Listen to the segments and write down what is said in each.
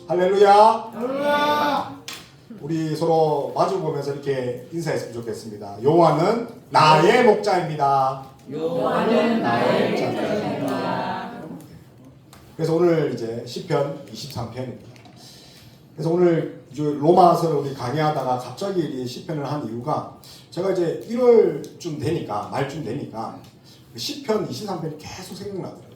할렐루야. 할렐루야. 우리 서로 마주 보면서 이렇게 인사했으면 좋겠습니다. 여호와는 나의 목자입니다. 여호와는 나의 목자입니다. 그래서 오늘 이제 시편 23편입니다. 그래서 오늘 이제 로마서를 우리 강의하다가 갑자기 이 시편을 한 이유가 제가 이제 1월쯤 되니까 말쯤 되니까 시편 23편이 계속 생각나더라고요.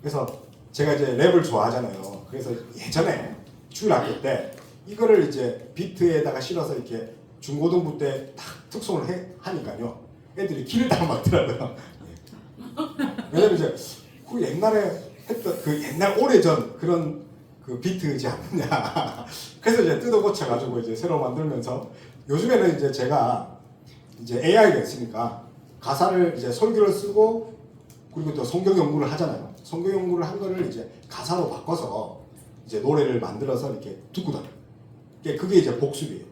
그래서 제가 이제 랩을 좋아하잖아요. 그래서 예전에 주일학교 때 이거를 이제 비트에다가 실어서 이렇게 중고등부 때 딱 특송을 하니까요. 애들이 길을 다 막더라고요. 왜냐면 이제 그 옛날에 했던 그 옛날 오래전 그런 그 비트지 않느냐. 그래서 이제 뜯어 고쳐가지고 이제 새로 만들면서 요즘에는 이제 제가 이제 AI가 있으니까 가사를 이제 설교를 쓰고 그리고 또 성경 연구를 하잖아요. 성경 연구를 한 거를 이제 가사로 바꿔서 이제 노래를 만들어서 이렇게 듣고 다녀요. 그게 이제 복습이에요.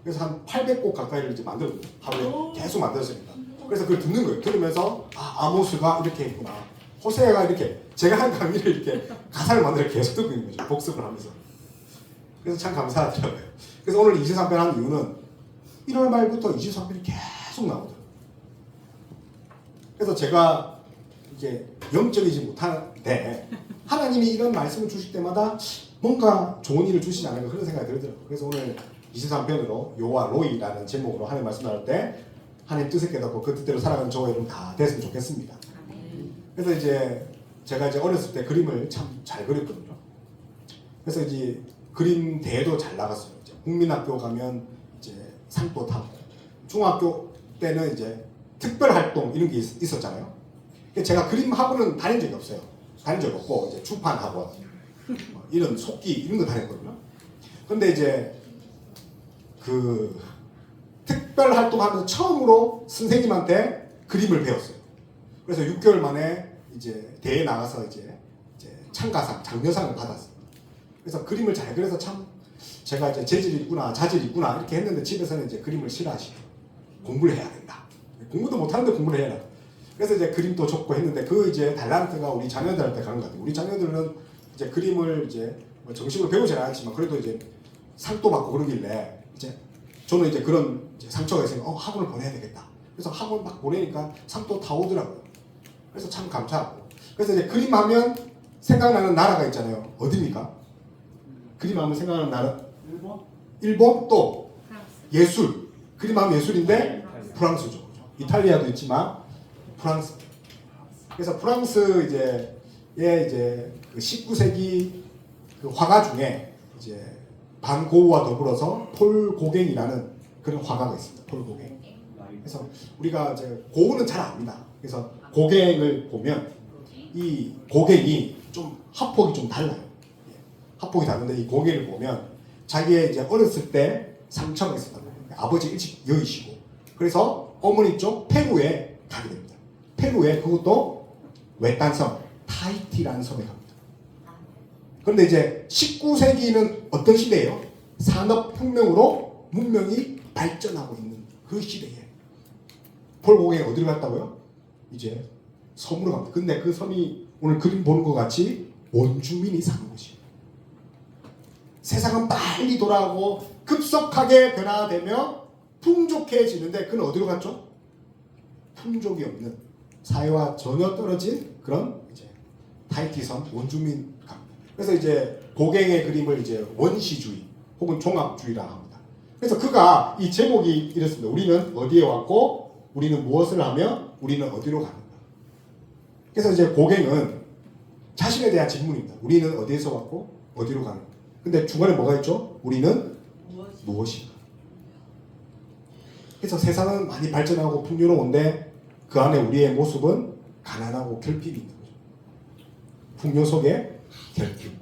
그래서 한 800곡 가까이를 이제 만들거든요. 하루에 계속 만들었으니까. 그래서 그걸 듣는 거예요. 들으면서 아모스가 이렇게 했구나. 호세아가 이렇게 제가 한 강의를 이렇게 가사를 만들어 계속 듣고 있는 거죠. 복습을 하면서. 그래서 참 감사하더라고요. 그래서 오늘 23편 한 이유는 1월 말부터 23편이 계속 나오더라고요. 그래서 제가 이게 영적이지 못하는데 하나님이 이런 말씀을 주실 때마다 뭔가 좋은 일을 주시지 않을까 그런 생각이 들더라고요. 그래서 오늘 23편으로 요와 로이라는 제목으로 하나님 말씀 나눌 때 하나님 뜻을 깨닫고 그 뜻대로 살아가는 저와 여러분 다 됐으면 좋겠습니다. 그래서 이제 제가 이제 어렸을 때 그림을 참 잘 그렸거든요. 그래서 이제 그림 대회도 잘 나갔어요. 이제 국민학교 가면 이제 상도 타고 중학교 때는 이제 특별 활동 이런 게 있었잖아요. 제가 그림 학원은 다닌 적이 없어요. 다닌 적이 없고 이제 출판 학원 이런 속기 이런 거 다녔거든요. 근데 이제 그 특별 활동하면서 처음으로 선생님한테 그림을 배웠어요. 그래서 6개월 만에 이제 대회 나가서 이제 참가상, 장려상을 받았어요. 그래서 그림을 잘 그려서 참 제가 이제 재질이 있구나, 자질이 있구나 이렇게 했는데 집에서는 이제 그림을 싫어하시고 공부를 해야 된다. 공부도 못하는데 공부를 해야 된다. 그래서 이제 그림도 좋고 했는데 그 이제 달란트가 우리 자녀들한테 가는 것 같아요. 우리 자녀들은 이제 그림을 이제 뭐 정식으로 배우지는 않았지만 그래도 이제 상도 받고 그러길래 이제 저는 이제 그런 이제 상처가 있으니까 학원을 보내야 되겠다. 그래서 학원 막 보내니까 상도 다 오더라고요. 그래서 참 감사하고. 그래서 이제 그림하면 생각나는 나라가 있잖아요. 어디입니까? 그림하면 생각나는 나라? 일본 또 예술. 그림하면 예술인데 프랑스죠. 이탈리아도 있지만 프랑스. 그래서 프랑스 이제 그 19세기 그 화가 중에 이제 반 고흐와 더불어서 폴 고갱이라는 그런 화가가 있습니다. 폴 고갱. 그래서 우리가 이제 고흐는 잘 압니다. 그래서 고갱을 보면 이 고갱이 좀 합폭이 좀 달라요. 합폭이 다른데 이 고갱을 보면 자기의 이제 어렸을 때 상처가 있었다고 해요. 아버지 일찍 여의시고 그래서 어머니 쪽 페루에 가게 됩니다. 페루에 그것도 외딴섬 타히티라는 섬에 갑니다. 그런데 이제 19세기는 어떤 시대예요? 산업혁명으로 문명이 발전하고 있는 그 시대에 폴 고갱이 어디로 갔다고요? 이제 섬으로 갑니다. 근데 그 섬이 오늘 그림 보는 것 같이 원주민이 사는 곳이에요. 세상은 빨리 돌아가고 급속하게 변화되며 풍족해지는데 그는 어디로 갔죠? 풍족이 없는 사회와 전혀 떨어진 그런 이제 타히티 섬 원주민 갑니다. 그래서 이제 고갱의 그림을 이제 원시주의 혹은 종합주의라 합니다. 그래서 그가 이 제목이 이렇습니다. 우리는 어디에 왔고 우리는 무엇을 하며 우리는 어디로 가는가. 그래서 이제 고갱은 자신에 대한 질문입니다. 우리는 어디에서 왔고 어디로 가는가. 근데 중간에 뭐가 있죠? 우리는 무엇인가. 그래서 세상은 많이 발전하고 풍요로운데 그 안에 우리의 모습은 가난하고 결핍이 있는 거죠. 풍요 속에 결핍.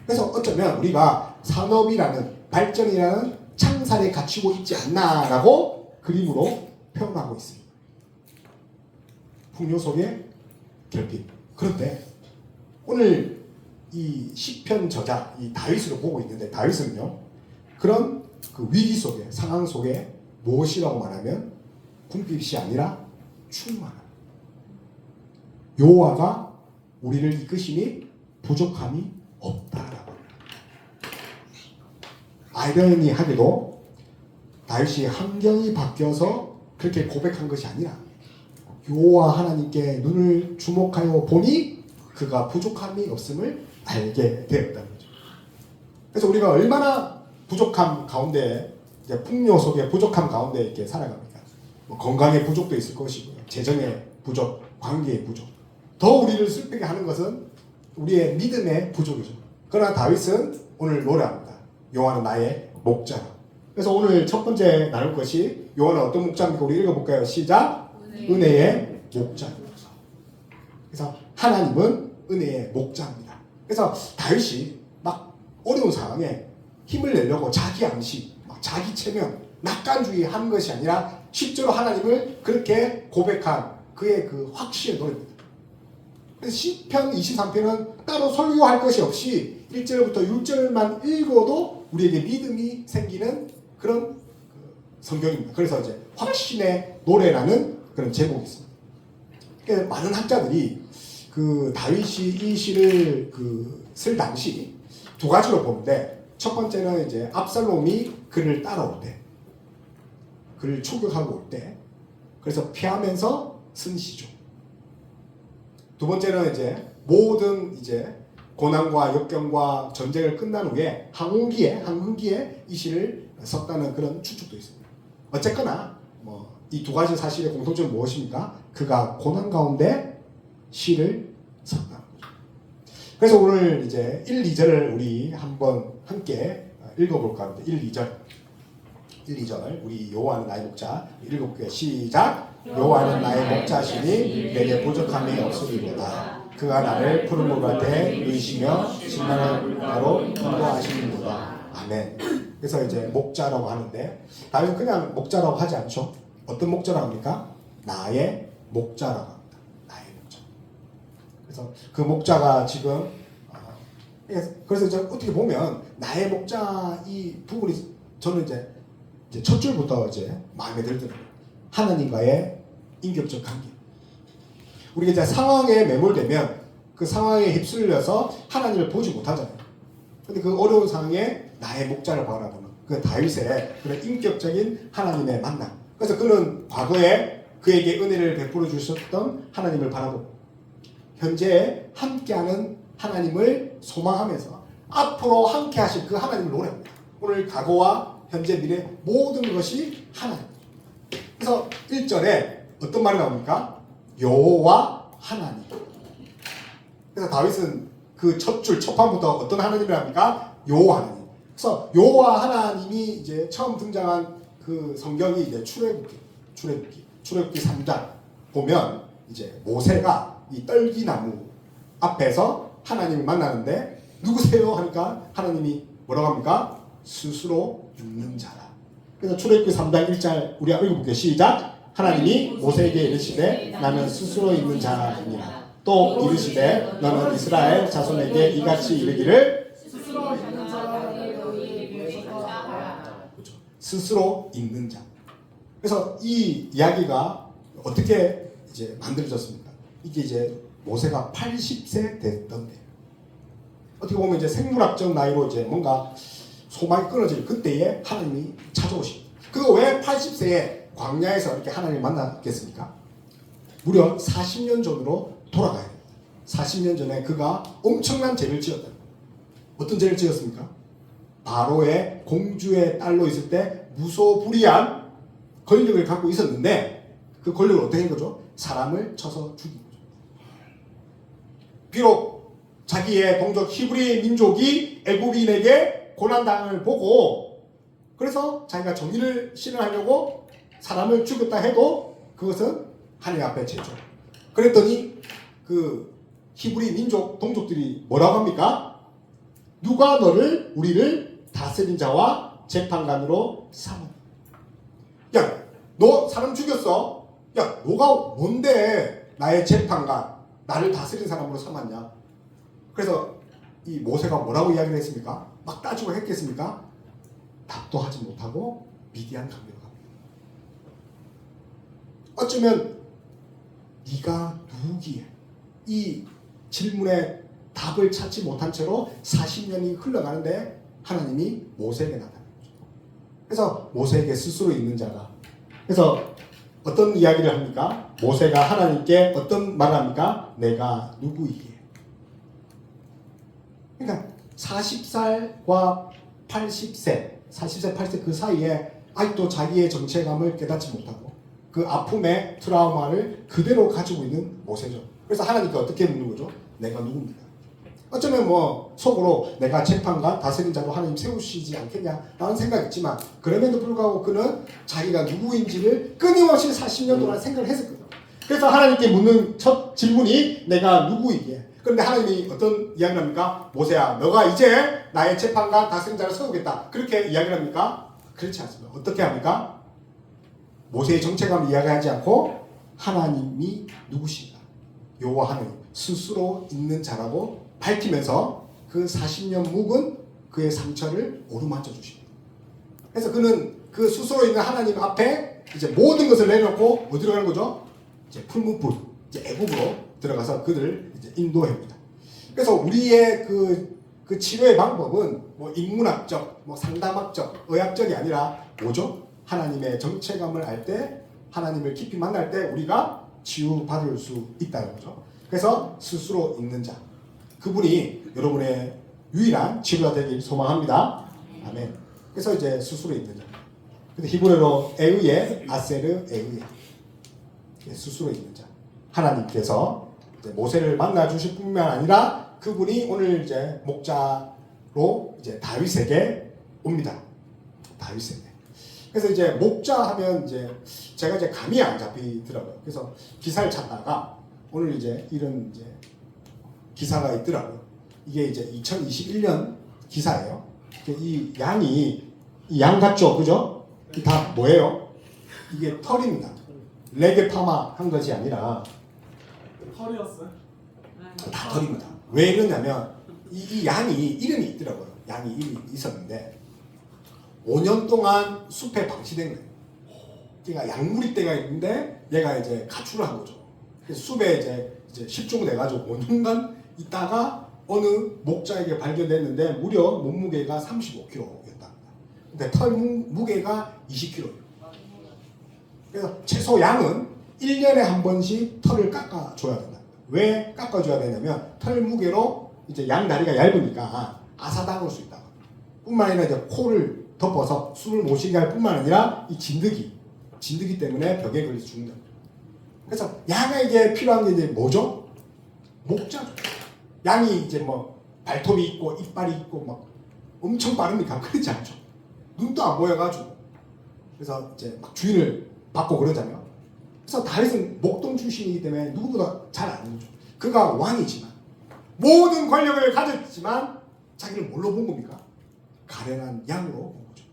그래서 어쩌면 우리가 산업이라는 발전이라는 창살에 갇히고 있지 않나라고 그림으로 표현하고 있습니다. 풍요 속에 결핍. 그런데 오늘 이 시편 저자 이 다윗을 보고 있는데 다윗은요 그런 그 위기 속에 상황 속에 무엇이라고 말하면 궁핍이 아니라 충만함. 여호와가 우리를 이끄시니 부족함이 없다라고 합니다. 아이러니하게도 다윗이 환경이 바뀌어서 그렇게 고백한 것이 아니라 여호와 하나님께 눈을 주목하여 보니 그가 부족함이 없음을 알게 되었다는 거죠. 그래서 우리가 얼마나 부족함 가운데, 이제 풍요 속에 부족함 가운데 이렇게 살아갑니까? 뭐 건강의 부족도 있을 것이고요, 재정의 부족, 관계의 부족. 더 우리를 슬프게 하는 것은 우리의 믿음의 부족이죠. 그러나 다윗은 오늘 노래합니다. 여호와는 나의 목자라. 그래서 오늘 첫 번째 나눌 것이 여호와는 어떤 목자입니까? 우리 읽어볼까요? 시작. 은혜의 목자입니다. 그래서 하나님은 은혜의 목자입니다. 그래서 다윗이 막 어려운 상황에 힘을 내려고 자기 암시, 자기 체면, 낙관주의 하는 것이 아니라 실제로 하나님을 그렇게 고백한 그의 그 확신의 노래입니다. 그래서 시편 23편은 따로 설교할 것이 없이 1절부터 6절만 읽어도 우리에게 믿음이 생기는 그런 성경입니다. 그래서 이제 확신의 노래라는 그런 제목이 있습니다. 그러니까 많은 학자들이 그 다윗이 이 시를 쓸 당시 두 가지로 보는데, 첫 번째는 이제 압살롬이 그를 따라올 때, 그를 추격하고 올 때, 그래서 피하면서 쓴 시죠. 두 번째는 이제 모든 이제 고난과 역경과 전쟁을 끝난 후에 항문기에 이 시를 썼다는 그런 추측도 있습니다. 어쨌거나 뭐 이 두 가지 사실의 공통점은 무엇입니까? 그가 고난 가운데 시를 썼다는 거죠. 그래서 오늘 이제 1, 2절을 우리 한번 함께 읽어볼까 합니다. 1, 2절 우리 여호와는 나의 목자 읽어볼게요. 시작. 여호와는 나의 목자시니 내게 부족함이 없으리로다. 그가 나를 푸른 물갈 때 누이시며 신나는 물가로 인도하시는도다. 아멘. 그래서 이제 목자라고 하는데 다윗은 그냥 목자라고 하지 않죠. 어떤 목자라고 합니까? 나의 목자라고 합니다. 나의 목자. 그래서 그 목자가 지금 그래서 이제 어떻게 보면 나의 목자 이 부분이 저는 이제 첫 줄부터 이제 마음에 들더라고요. 하나님과의 인격적 관계. 우리가 이제 상황에 매몰되면 그 상황에 휩쓸려서 하나님을 보지 못하잖아요. 근데 그 어려운 상황에 나의 목자를 바라보는 그 다윗의 그런 인격적인 하나님의 만남. 그래서 그는 과거에 그에게 은혜를 베풀어 주셨던 하나님을 바라보고 현재 함께하는 하나님을 소망하면서 앞으로 함께하실 그 하나님을 노래합니다. 오늘 과거와 현재 미래 모든 것이 하나님. 그래서 1절에 어떤 말이 나옵니까? 여호와 하나님. 그래서 다윗은 그 첫 줄 첫 판부터 어떤 하나님을 합니까? 여호와 하나님. 그래서 여호와 하나님이 이제 처음 등장한 그 성경이 이제 출애굽기 3장 보면 이제 모세가 이 떨기나무 앞에서 하나님을 만나는데 누구세요? 하니까 하나님이 뭐라고 합니까? 스스로 있는 자라. 그래서 출애굽기 3장 1절 우리 읽어볼게요. 시작. 하나님이 모세에게 이르시되 나는 스스로 있는 자이니라. 또 이르시되 너는 이스라엘 자손에게 이같이 이르기를 스스로 있는 자를 너희에게 전하라. 그렇죠. 스스로 있는 자. 그래서 이 이야기가 어떻게 이제 만들어졌습니까? 이게 이제 모세가 80세 됐던데 어떻게 보면 이제 생물학적 나이로 이제 뭔가 소망이 끊어질 그때에 하나님이 찾아오십니다. 그거 왜 80세에 광야에서 이렇게 하나님을 만났겠습니까? 무려 40년 전으로 돌아가야 됩니다. 40년 전에 그가 엄청난 죄를 지었다. 어떤 죄를 지었습니까? 바로의 공주의 딸로 있을 때 무소불위한 권력을 갖고 있었는데 그 권력을 어떻게 한 거죠? 사람을 쳐서 죽인 거죠. 비록 자기의 동족 히브리 민족이 애굽인에게 고난당을 보고 그래서 자기가 정의를 실현하려고 사람을 죽였다 해도 그것은 하나님 앞에 죄죠. 그랬더니 그 히브리 민족 동족들이 뭐라고 합니까? 누가 너를 우리를 다스린 자와 재판관으로 삼은? 야, 너 사람 죽였어? 야, 너가 뭔데 나의 재판관, 나를 다스린 사람으로 삼았냐? 그래서 이 모세가 뭐라고 이야기를 했습니까? 막 따지고 했겠습니까? 답도 하지 못하고 미디안 강대로 갑니다. 어쩌면 네가 누구기에 이 질문에 답을 찾지 못한 채로 40년이 흘러가는데 하나님이 모세에게 나타나는 거죠. 그래서 모세에게 스스로 있는 자가, 그래서 어떤 이야기를 합니까? 모세가 하나님께 어떤 말을 합니까? 내가 누구이기에. 그러니까 40살과 80세, 40세, 80세 그 사이에 아직도 자기의 정체감을 깨닫지 못하고 그 아픔의 트라우마를 그대로 가지고 있는 모세죠. 그래서 하나님께 어떻게 묻는 거죠? 내가 누굽니까? 어쩌면 뭐 속으로 내가 재판관 다스린 자로 하나님 세우시지 않겠냐라는 생각이 있지만 그럼에도 불구하고 그는 자기가 누구인지를 끊임없이 40년 동안 생각을 했었거든요. 그래서 하나님께 묻는 첫 질문이 내가 누구이기에. 그런데 하나님이 어떤 이야기를 합니까? 모세야, 너가 이제 나의 재판관 다스린 자를 세우겠다. 그렇게 이야기를 합니까? 그렇지 않습니다. 어떻게 합니까? 모세의 정체감을 이야기하지 않고 하나님이 누구신가? 여호와 하나님 스스로 있는 자라고 밝히면서 그 40년 묵은 그의 상처를 오르맞춰 주십니다. 그래서 그는 그 스스로 있는 하나님 앞에 이제 모든 것을 내려놓고 어디로 가는 거죠? 이제 풀무불, 이제 애국으로 들어가서 그들을 이제 인도합니다. 그래서 우리의 그 치료의 방법은 뭐 인문학적, 뭐 상담학적, 의학적이 아니라 뭐죠? 하나님의 정체감을 알 때, 하나님을 깊이 만날 때 우리가 치유받을 수 있다는 거죠. 그래서 스스로 있는 자, 그분이 여러분의 유일한 치료가 되길 소망합니다. 아멘. 그래서 이제 스스로 있는 자. 근데 히브리어로 에의에 아세르 에의에 스스로 있는 자. 하나님께서 이제 모세를 만나 주실 뿐만 아니라 그분이 오늘 이제 목자로 이제 다윗에게 옵니다. 다윗에게. 그래서 이제 목자 하면 이제 제가 이제 감이 안 잡히더라고요. 그래서 기사를 찾다가 오늘 이제 이런 이제 기사가 있더라고요. 이게 이제 2021년 기사예요. 이 양이 이 양 같죠, 그죠? 이 다 뭐예요? 이게 털입니다. 레게 파마 한 것이 아니라 털이었어요? 다 털입니다. 왜 이러냐면 이 양이 이름이 있더라고요. 양이 이름이 있었는데 5년 동안 숲에 방치된 거예요. 그러니까 양무리 떼가 있는데 얘가 이제 가출을 한 거죠. 그래서 숲에 이제 실종돼가지고 5년간 있다가 어느 목자에게 발견됐는데 무려 몸무게가 35kg였답니다. 근데 털 무게가 20kg예요. 그래서 최소 양은 1년에 한 번씩 털을 깎아줘야 된다. 왜 깎아줘야 되냐면 털 무게로 이제 양 다리가 얇으니까 아사당할 수 있다. 뿐만 아니라 이제 코를 덮어서 숨을 못 쉬게 할 뿐만 아니라 이 진드기 때문에 벽에 걸려서 죽는다. 그래서 양에게 필요한 게 이제 뭐죠? 목자죠. 양이 이제 뭐 발톱이 있고 이빨이 있고 막 엄청 빠릅니까? 그렇지 않죠. 눈도 안 보여가지고. 그래서 이제 막 주인을 받고 그러잖아요. 그래서 다윗은 목동 출신이기 때문에 누구보다 잘 아는 거죠. 그가 왕이지만 모든 권력을 가졌지만 자기를 뭘로 본 겁니까? 가련한 양으로 본 거죠.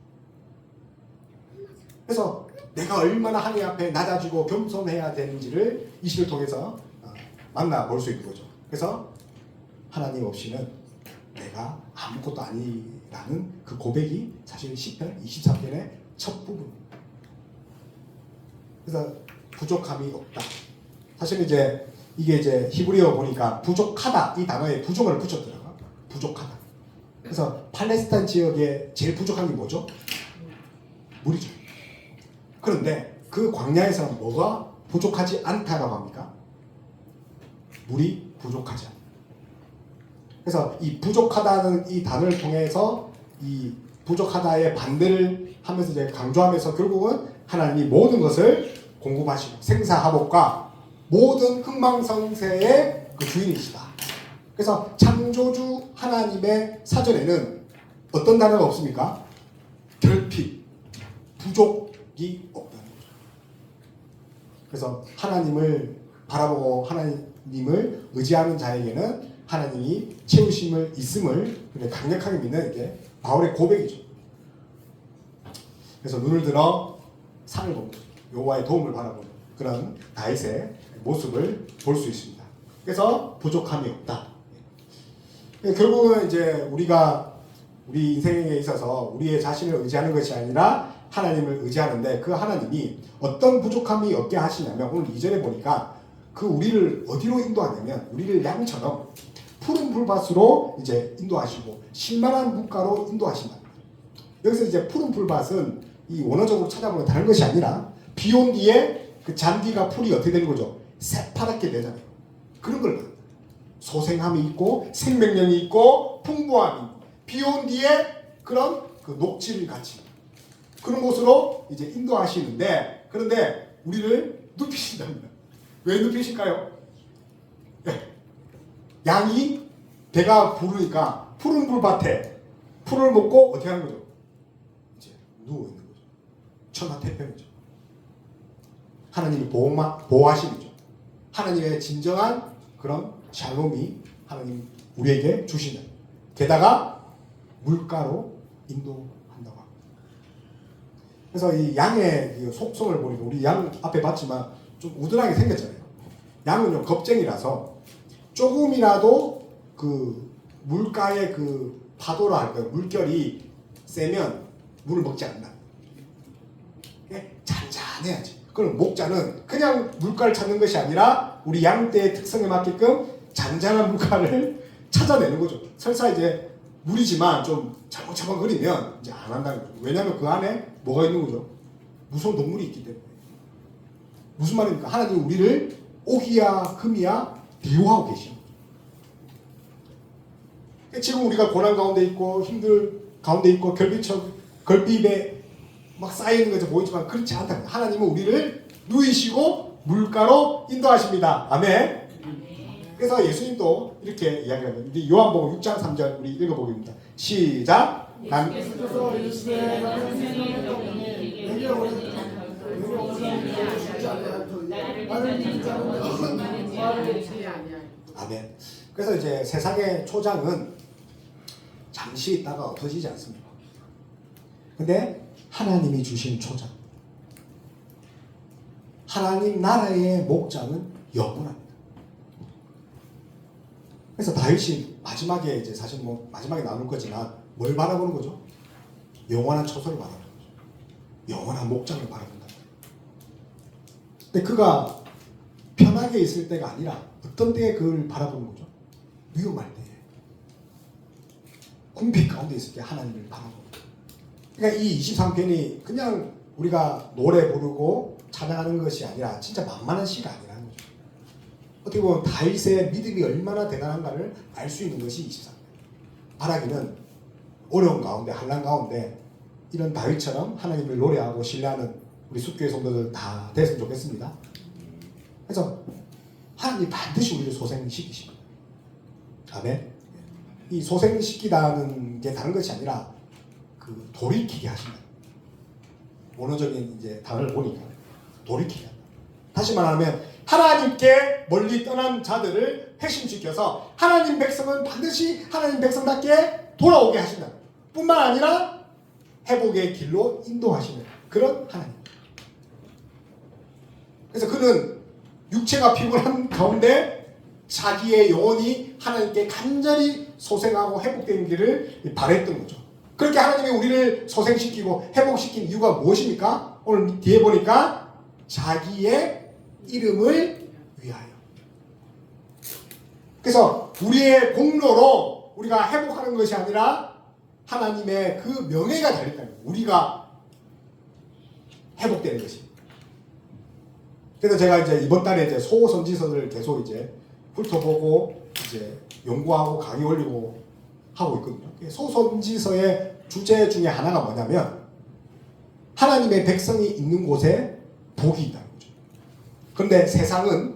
그래서 내가 얼마나 하나님 앞에 낮아지고 겸손해야 되는지를 이 시를 통해서 만나볼 수 있는 거죠. 그래서 하나님 없이는 내가 아무것도 아니라는 그 고백이 사실 시편 23편의 첫 부분입니다. 그래서 부족함이 없다. 사실 이제 이게 이제 히브리어 보니까 부족하다 이 단어에 부족을 붙였더라고요. 부족하다. 그래서 팔레스타인 지역에 제일 부족한 게 뭐죠? 물이죠. 그런데 그 광야에서는 뭐가 부족하지 않다라고 합니까? 물이 부족하지 않다. 그래서 이 부족하다는 이 단어를 통해서 이 부족하다의 반대를 하면서 이제 강조하면서 결국은 하나님이 모든 것을 공급하시고 생사화복과 모든 흥망성쇠의 그 주인이시다. 그래서 창조주 하나님의 사전에는 어떤 단어가 없습니까? 결핍, 부족이 없다는 거죠. 그래서 하나님을 바라보고 하나님을 의지하는 자에게는 하나님이 채우심을 있음을 강력하게 믿는 게 바울의 고백이죠. 그래서 눈을 들어 산을 보는 여호와의 도움을 바라보는 그런 다윗의 모습을 볼 수 있습니다. 그래서 부족함이 없다. 결국은 이제 우리가 우리 인생에 있어서 우리의 자신을 의지하는 것이 아니라 하나님을 의지하는데 그 하나님이 어떤 부족함이 없게 하시냐면 오늘 2절에 보니까 그 우리를 어디로 인도하냐면 우리를 양처럼 푸른 풀밭으로 이제 인도하시고 신만한 물가로 인도하신다. 여기서 이제 푸른 풀밭은 이 원어적으로 찾아보면 다른 것이 아니라 비 온 뒤에 그 잔디가 풀이 어떻게 되는 거죠? 새파랗게 되잖아요. 그런 걸 말합니다. 소생함이 있고 생명력이 있고 풍부함이 있고 비 온 뒤에 그런 그 녹지를 같이 그런 곳으로 이제 인도하시는데 그런데 우리를 눕히신답니다. 왜 눕히실까요? 네. 양이 배가 부르니까 푸른 풀밭에 풀을 먹고 어떻게 하는 거죠? 이제 누워 있는 거죠. 천하태평이죠. 하나님이 보호하시는 거죠. 하나님의 진정한 그런 샬롬이 하나님 우리에게 주시는. 게다가 물가로 인도한다고 합니다. 그래서 이 양의 속성을 보니까 우리 양 앞에 봤지만 좀 우둔하게 생겼잖아요. 양은요 겁쟁이라서 조금이라도 그 물가의 그 파도라 할까요? 물결이 세면 물을 먹지 않는다. 잔잔해야지. 그럼 목자는 그냥 물가를 찾는 것이 아니라 우리 양떼의 특성에 맞게끔 잔잔한 물가를 찾아내는 거죠. 설사 이제 물이지만 좀 차근차근거리면 이제 안 한다는 거죠. 왜냐하면 그 안에 뭐가 있는 거죠? 무서운 동물이 있기 때문에. 무슨 말입니까? 하나님 우리를 옥이야 금이야 대우하고 계시는 거죠. 지금 우리가 고난 가운데 있고 힘들 가운데 있고 결핍에 막 쌓이는 것이 보이지만 그렇지 않다. 하나님은 우리를 누이시고 물가로 인도하십니다. 아멘. 그래서 예수님도 이렇게 이야기합니다. 우리 요한복음 6장 3절 우리 읽어보겠습니다. 시작. 예수께서 이 시대에 선생님의 떡이니 내게 오는 아멘. 그래서 이제 세상의 초장은 잠시 있다가 없어지지 않습니다. 근데 하나님이 주신 초장, 하나님 나라의 목장은 영원합니다. 그래서 다윗이 마지막에 이제 사실 뭐 마지막에 나눌 거지만 뭘 바라보는 거죠? 영원한 초소를 바라보는 거죠. 영원한 목장을 바라본다. 근데 그가 편하게 있을 때가 아니라 어떤 때에 그걸 바라보는 거죠? 위험할 때에, 궁핍 가운데 있을 때 하나님을 바라보는 거죠. 그러니까 이 23편이 그냥 우리가 노래 부르고 찬양하는 것이 아니라 진짜 만만한 시가 아니라는 거죠. 어떻게 보면 다윗의 믿음이 얼마나 대단한가를 알 수 있는 것이 23편. 바라기는 어려운 가운데, 환난 가운데 이런 다윗처럼 하나님을 노래하고 신뢰하는 우리 숲교회 성도들 다 됐으면 좋겠습니다. 그래서 하나님 반드시 우리를 소생시키십니다. 아멘. 이 소생시키다는 게 다른 것이 아니라 그 돌이키게 하신다. 원어적인 이제 단어를 보니까 돌이키게 한다. 다시 말하면 하나님께 멀리 떠난 자들을 회심시켜서 하나님 백성은 반드시 하나님 백성답게 돌아오게 하신다. 뿐만 아니라 회복의 길로 인도하시는 그런 하나님. 그래서 그는 육체가 피곤한 가운데 자기의 영혼이 하나님께 간절히 소생하고 회복되는 길을 바랬던 거죠. 그렇게 하나님이 우리를 소생시키고 회복시킨 이유가 무엇입니까? 오늘 뒤에 보니까 자기의 이름을 위하여. 그래서 우리의 공로로 우리가 회복하는 것이 아니라 하나님의 그 명예가 달렸다는 거예요. 우리가 회복되는 것입니다. 그래서 제가 이제 이번 달에 이제 소선지서를 계속 이제 훑어보고 이제 연구하고 강의 올리고 하고 있거든요. 소선지서의 주제 중에 하나가 뭐냐면 하나님의 백성이 있는 곳에 복이 있다는 거죠. 그런데 세상은,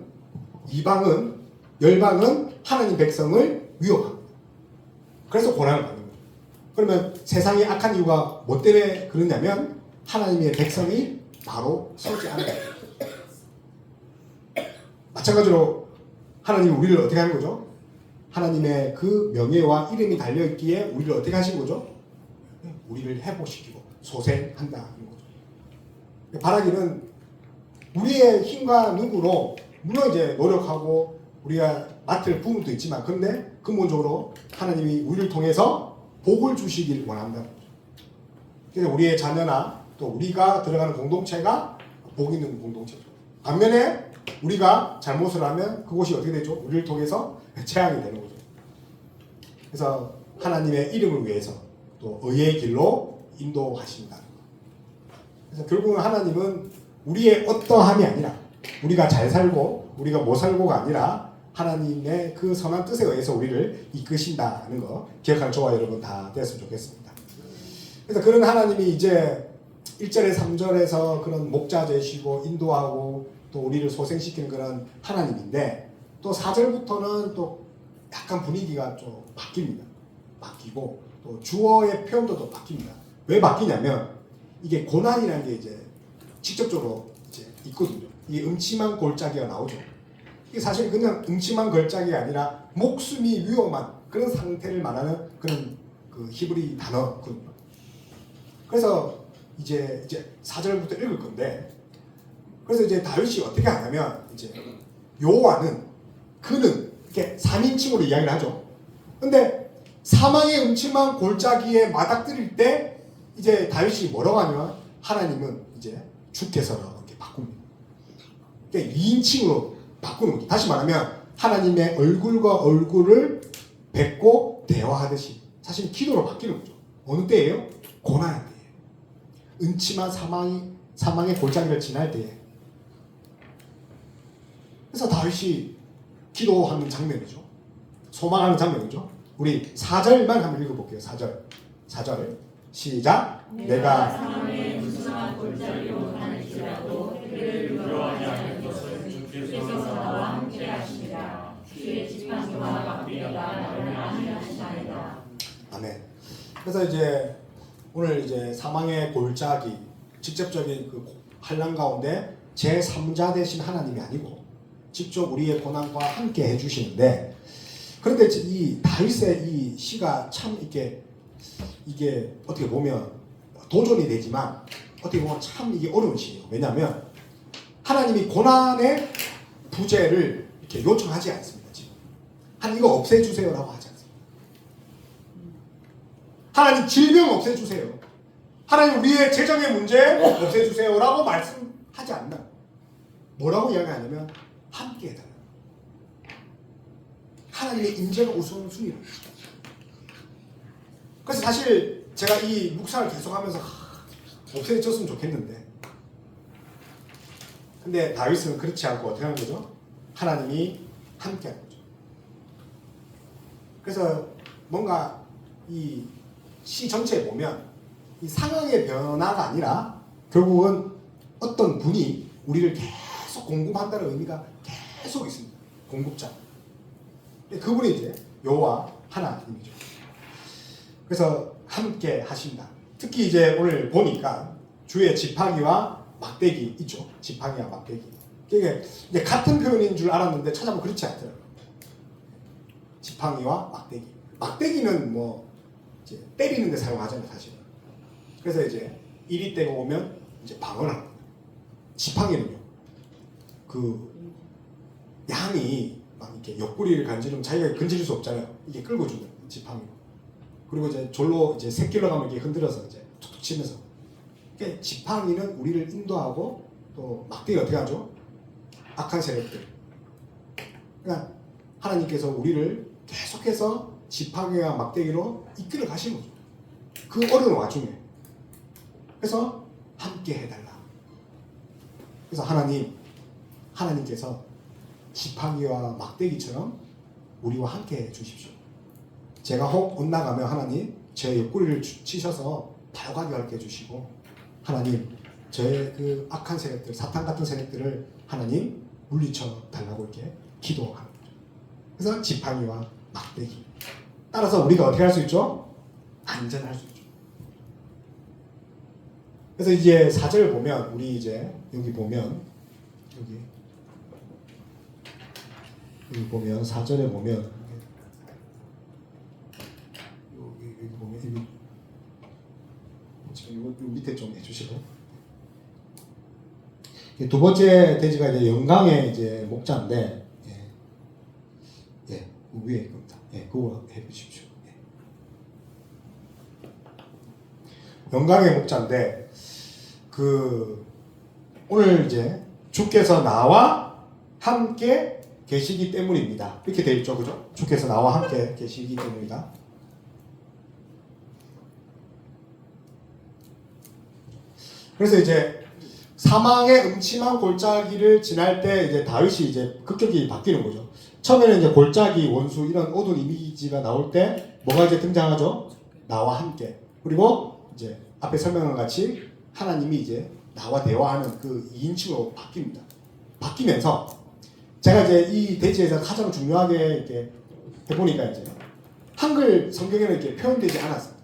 이방은, 열방은 하나님 백성을 위협합니다. 그래서 고난을 받는 거죠. 그러면 세상이 악한 이유가 뭐 때문에 그러냐면 하나님의 백성이 바로 서지 않아요. 마찬가지로 하나님이 우리를 어떻게 하는 거죠? 하나님의 그 명예와 이름이 달려있기에 우리를 어떻게 하신 거죠? 우리를 회복시키고 소생한다는 거죠. 바라기는 우리의 힘과 능으로 물론 이제 노력하고 우리가 맡을 부분도 있지만 그런데 근본적으로 하나님이 우리를 통해서 복을 주시길 원한다는 거죠. 그래서 우리의 자녀나 또 우리가 들어가는 공동체가 복 있는 공동체죠. 반면에 우리가 잘못을 하면 그것이 어떻게 되죠? 우리를 통해서 재앙이 되는 거죠. 그래서 하나님의 이름을 위해서 또 의의 길로 인도하신다는 것. 그래서 결국은 하나님은 우리의 어떠함이 아니라 우리가 잘 살고 우리가 못 살고가 아니라 하나님의 그 선한 뜻에 의해서 우리를 이끄신다는 거 기억하는 저와 여러분 다 됐으면 좋겠습니다. 그래서 그런 하나님이 이제 1절에 3절에서 그런 목자 되시고 인도하고 또 우리를 소생시키는 그런 하나님인데 또 4절부터는 또 약간 분위기가 좀 바뀝니다. 바뀌고 또 주어의 표현도 또 바뀝니다. 왜 바뀌냐면 이게 고난이라는 게 이제 직접적으로 이제 있거든요. 이게 음침한 골짜기가 나오죠. 이게 사실 그냥 음침한 골짜기가 아니라 목숨이 위험한 그런 상태를 말하는 그런 그 히브리 단어거든요. 그래서 이제 4절부터 읽을 건데 그래서 이제 다윗이 어떻게 하냐면 이제 여호와는 그는 이렇게 3인칭으로 이야기를 하죠. 근데 사망의 음침한 골짜기에 맞닥뜨릴 때 이제 다윗이 뭐라고 하냐면 하나님은 이제 주께서라고 이렇게 바꿉니다. 그러니까 2인칭으로 바꾸는 거죠. 다시 말하면 하나님의 얼굴과 얼굴을 뵙고 대화하듯이 사실 기도로 바뀌는 거죠. 어느 때예요? 고난의 때예요. 음침한 사망의 골짜기를 지날 때에. 그래서 다윗이 기도하는 장면이죠. 소망하는 장면이죠. 우리 4절만 한번 읽어볼게요. 4절 시작. 내가 사망의 음침한 골짜기로 다닐지라도 그를 두려워하지 않을 것을 주께서 나와 함께 하시니라. 주의 지팡이와 막대기가 나를 안위하시나이다. 아멘. 그래서 이제 오늘 이제 사망의 골짜기 직접적인 그 환난 가운데 제 3자 되신 하나님이 아니고 직접 우리의 고난과 함께 해주시는데 그런데 이 다윗의 이 시가 참 이게 어떻게 보면 도전이 되지만 어떻게 보면 참 이게 어려운 시예요. 왜냐하면 하나님이 고난의 부재를 이렇게 요청하지 않습니다. 지금 하나님 이거 없애주세요라고 하지 않습니다. 하나님 질병 없애주세요. 하나님 우리의 재정의 문제 없애주세요라고 말씀하지 않나. 뭐라고 이야기하냐면 함께 해달라. 하나님의 인재가 우선순위로. 그래서 사실 제가 이 묵상을 계속하면서 없애졌으면 좋겠는데 근데 다윗은 그렇지 않고 어떻게 하는 거죠? 하나님이 함께 하는 거죠. 그래서 뭔가 이 시 전체에 보면 이 상황의 변화가 아니라 결국은 어떤 분이 우리를 계속 공급한다는 의미가 계속 있습니다. 공급자. 그분이 이제 여호와 하나님이죠. 그래서 함께 하신다. 특히 이제 오늘 보니까 주의 지팡이와 막대기 있죠. 지팡이와 막대기. 이게 이제 같은 표현인 줄 알았는데 찾아보면 그렇지 않더라고요. 지팡이와 막대기. 막대기는 뭐 이제 때리는 데 사용하잖아요, 사실은. 그래서 이제 이리 때가 오면 이제 방어를 합니다. 지팡이는요. 그 양이 막 이렇게 옆구리를 간지르면 자기가 건질 수 없잖아요. 이게 끌고 주는 지팡이로. 그리고 이제 졸로 이제 새끼로 가면 이렇게 흔들어서 이제 툭툭 치면서. 그러니까 지팡이는 우리를 인도하고 또 막대기 어떻게 하죠? 악한 세력들. 그러니까 하나님께서 우리를 계속해서 지팡이와 막대기로 이끌어 가시는 거죠. 그 어려운 와중에. 그래서 함께 해달라. 그래서 하나님께서 지팡이와 막대기처럼 우리와 함께 해 주십시오. 제가 혹 엇나가면 하나님 제 옆구리를 치셔서 바로가게 하게 해주시고 하나님 저의 그 악한 세력들 사탄 같은 세력들을 하나님 물리쳐 달라고 이렇게 기도하는 거죠. 그래서 지팡이와 막대기 따라서 우리가 어떻게 할 수 있죠? 안전할 수 있죠. 그래서 이제 4절 보면 우리 이제 여기 보면 여기 보면 4절에 보면 여기 보면 여기 지금 요 밑에 좀 해주시고 두 번째 돼지가 이제 영광의 이제 목자인데 그 위에 겁니다. 그거 해주십시오. 영광의 목자인데 그 오늘 이제 주께서 나와 함께 계시기 때문입니다. 이렇게 되어 있죠, 그죠? 주께서 나와 함께 계시기 때문이다. 그래서 이제 사망의 음침한 골짜기를 지날 때 이제 다윗이 이제 급격히 바뀌는 거죠. 처음에는 이제 골짜기, 원수 이런 어두운 이미지가 나올 때 뭐가 이제 등장하죠? 나와 함께. 그리고 이제 앞에 설명한 같이 하나님이 이제 나와 대화하는 그 2인칭으로 바뀝니다. 바뀌면서 제가 이제 이 대지에서 가장 중요하게 이렇게 해보니까 이제 한글 성경에는 이렇게 표현되지 않았습니다.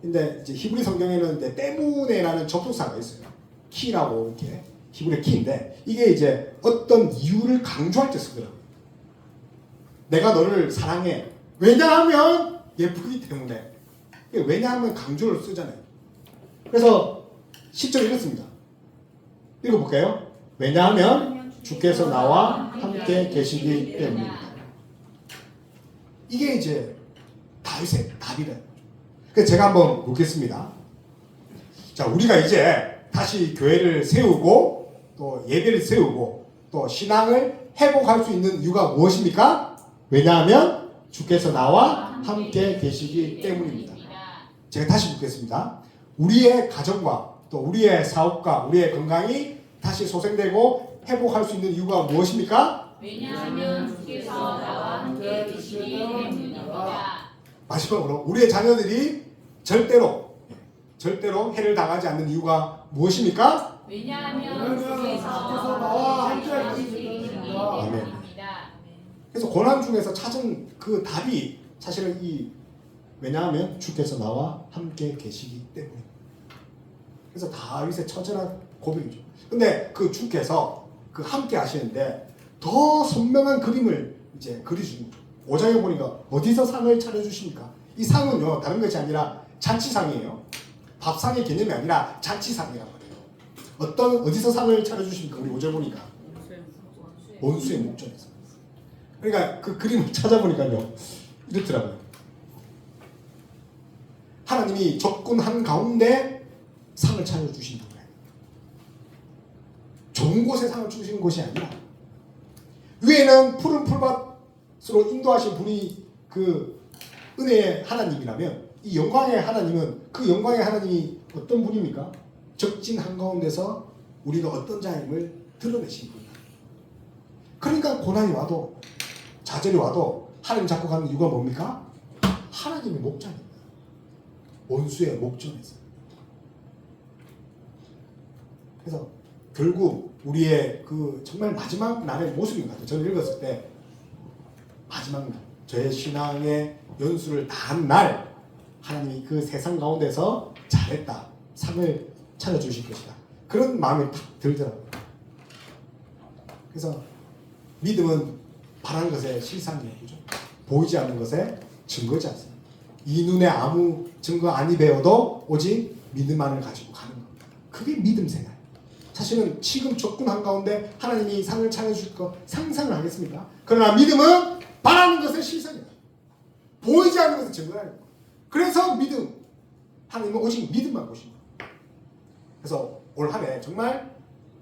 근데 이제 히브리 성경에는 이제 때문에라는 접속사가 있어요. 키라고 이렇게 히브리 키인데 이게 이제 어떤 이유를 강조할 때 쓰더라고요. 내가 너를 사랑해. 왜냐하면 예쁘기 때문에. 왜냐하면 강조를 쓰잖아요. 그래서 10절 읽었습니다. 읽어볼까요? 왜냐하면 주께서 나와 함께 계시기 때문입니다. 이게 이제 다윗의 답이다. 그래서 제가 한번 묻겠습니다. 자, 우리가 이제 다시 교회를 세우고 또 예배를 세우고 또 신앙을 회복할 수 있는 이유가 무엇입니까? 왜냐하면 주께서 나와 함께 계시기 때문입니다. 제가 다시 묻겠습니다. 우리의 가정과 또 우리의 사업과 우리의 건강이 다시 소생되고 회복할 수 있는 이유가 무엇입니까? 왜냐하면 주께서 나와 함께 계시기 때문입니다. 마지막으로 우리의 자녀들이 절대로 해를 당하지 않는 이유가 무엇입니까? 왜냐하면 주께서 나와 함께 계시기 아멘. 때문입니다. 그래서 고난 중에서 찾은 그 답이 사실은 왜냐하면 주께서 나와 함께 계시기 때문입니다. 그래서 다윗의 처절한 고백이죠. 근데 그 주께서 그 함께 하시는데 더 선명한 그림을 이제 그려주는 거죠. 5장에 보니까 어디서 상을 차려주십니까? 이 상은요 다른 것이 아니라 잔치상이에요. 밥상의 개념이 아니라 잔치상이란 말이에요. 어디서 상을 차려주십니까? 우리 5절 보니까 원수의 목전에서. 그러니까 그 그림을 찾아보니까요 이렇더라고요. 하나님이 적군 한 가운데 상을 차려주신다고 해요. 좋은 곳에 상을 주시는 것이 아니라 위에는 푸른 풀밭으로 인도하신 분이 그 은혜의 하나님이라면 이 영광의 하나님은 그 영광의 하나님이 어떤 분입니까? 적진 한가운데서 우리가 어떤 자임을 드러내신 분이다. 그러니까 고난이 와도 좌절이 와도 하나님 잡고 가는 이유가 뭡니까? 하나님의 목전입니다. 원수의 목전에서. 그래서 결국 우리의 그 정말 마지막 날의 모습인 것 같아요. 저는 읽었을 때 마지막 날, 저의 신앙의 연수를 다한 날 하나님이 그 세상 가운데서 잘했다, 상을 차려주실 것이다. 그런 마음이 딱 들더라고요. 그래서 믿음은 바라는 것의 실상이에요. 그죠? 보이지 않는 것의 증거지 않습니다. 이 눈에 아무 증거 아니 배워도 오직 믿음만을 가지고 가는 겁니다. 그게 믿음 생활. 사실은 지금 적군 한가운데 하나님이 상을 차려줄 거 상상을 하겠습니까? 그러나 믿음은 바라는 것의 실상이다. 보이지 않는 것의 증거가 아닙니다. 그래서 믿음. 하나님은 오직 믿음만 보십니다. 그래서 올 한 해 정말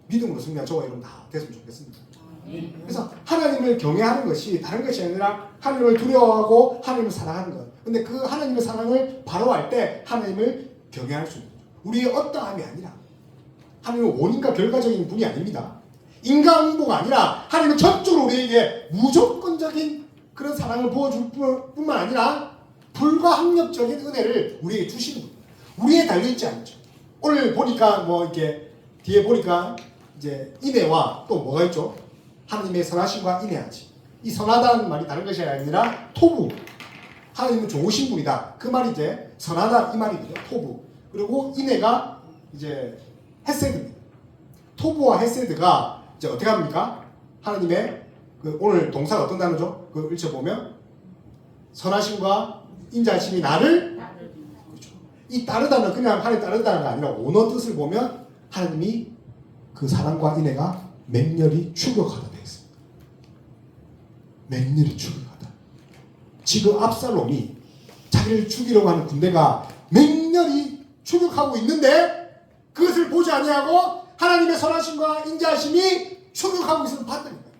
믿음으로 승리한 저와 여러분 다 됐으면 좋겠습니다. 그래서 하나님을 경외하는 것이 다른 것이 아니라 하나님을 두려워하고 하나님을 사랑하는 것. 근데 그 하나님의 사랑을 바로할 때 하나님을 경외할 수 있는 거죠. 우리의 어떠함이 아니라 하나님은 원인과 결과적인 분이 아닙니다. 인간응보가 아니라 하나님은 전적으로 우리에게 무조건적인 그런 사랑을 보여줄 뿐만 아니라 불가항력적인 은혜를 우리에게 주시는 겁니다. 우리에 달려있지 않죠. 오늘 보니까 뭐 이렇게 뒤에 보니까 이제 인애와 또 뭐가 있죠? 하나님의 선하심과 인애하지. 이 선하다는 말이 다른 것이 아니라 토부. 하나님은 좋으신 분이다. 그 말이 이제 선하다 이 말이거든요. 토부. 그리고 인애가 이제 헤세드입니다. 토부와 헤세드가 이제 어떻게 합니까? 하나님의 그 오늘 동사가 어떤 단어죠? 그걸 읽어보면 선하심과 인자하심이 나를 그렇죠. 이 따르다는 그냥 하나님 따르다는 게 아니라 원어 뜻을 보면 하나님이 그 사랑과 인애가 맹렬히 추격하다 되어 있습니다. 맹렬히 추격하다. 지금 압살롬이 자기를 죽이려고 하는 군대가 맹렬히 추격하고 있는데 그것을 보지 아니하고 하나님의 선하심과 인자하심이 추격하고 있음을 봤다는 거예요.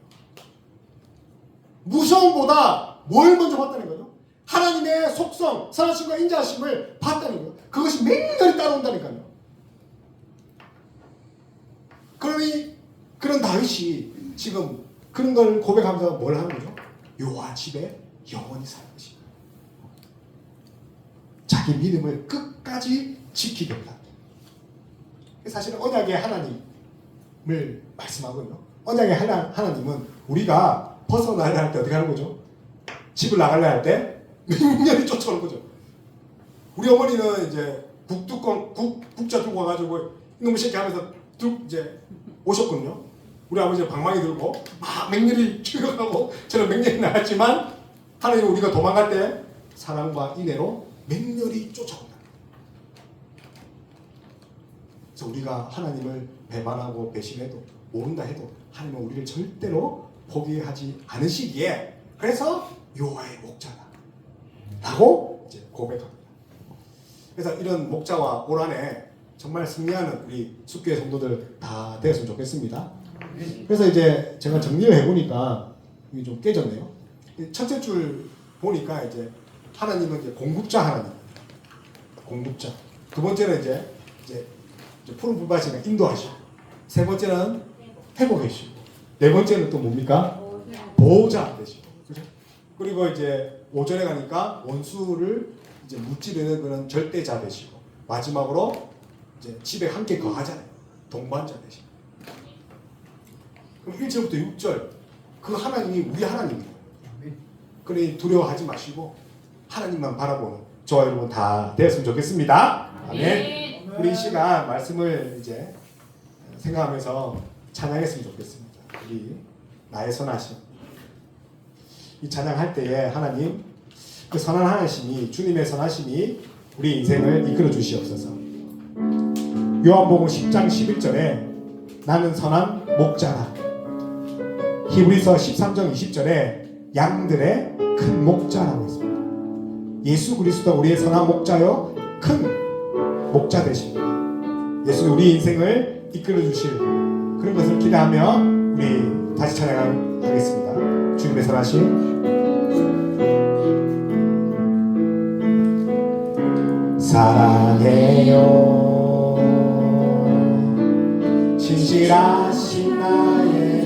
무서움보다 뭘 먼저 봤다는 거죠? 하나님의 속성, 선하심과 인자하심을 봤다는 거예요. 그것이 맹렬히 따라온다니까요. 그러니 그런 다윗이 지금 그런 걸 고백하면서 뭘 하는 거죠? 여호와 집에 영원히 살 것이다. 자기 믿음을 끝까지 지키겠다. 사실은 언약의 하나님을 말씀하고요. 언약의 하나님은 우리가 벗어나려 할 때 어떻게 하는 거죠? 집을 나가려 할 때 맹렬히 쫓아오는 거죠. 우리 어머니는 이제 국자 들고 와가지고 이놈의 새끼 하면서 이제 오셨거든요. 우리 아버지는 방망이 들고 막 맹렬히 출격하고 저는 맹렬히 나갔지만 하나님은 우리가 도망갈 때 사랑과 인애로 맹렬히 쫓아온다. 그래서 우리가 하나님을 배반하고 배신해도 모른다 해도 하나님은 우리를 절대로 포기하지 않으시기에 그래서 여호와의 목자다 라고 이제 고백합니다. 그래서 이런 목자와 올 한해 정말 승리하는 우리 숲교회 성도들 다 되었으면 좋겠습니다. 그래서 이제 제가 정리를 해보니까 이게 좀 깨졌네요. 첫째 줄 보니까 이제 하나님은 이제 공급자 하나님, 공급자. 두 번째는 이제 푸른 불밭이나 인도하시고, 세 번째는 회복하시고, 네 번째는 또 뭡니까? 보호자 되시고, 그죠? 그리고 이제 5절에 가니까 원수를 이제 무찌르는 그런 절대자 되시고, 마지막으로 이제 집에 함께 거하잖아요. 동반자 되시고. 그럼 1절부터 6절 그 하나님이 우리 하나님이에요. 그러니 두려워하지 마시고 하나님만 바라보는 저와 여러분 다 되었으면 좋겠습니다. 아멘. 우리 이 시간 말씀을 이제 생각하면서 찬양했으면 좋겠습니다. 우리 나의 선하심. 이 찬양할 때에 하나님 그 선한 하나심이 주님의 선하심이 우리 인생을 이끌어 주시옵소서. 요한복음 10장 11절에 나는 선한 목자라. 히브리서 13장 20절에 양들의 큰 목자라고 있습니다. 예수 그리스도 우리의 선한 목자요 큰 목자 되십니다. 예수는 우리 인생을 이끌어 주실 그런 것을 기대하며 우리 다시 찬양하겠습니다. 주님의 선하심. 사랑해요 진실하신 나의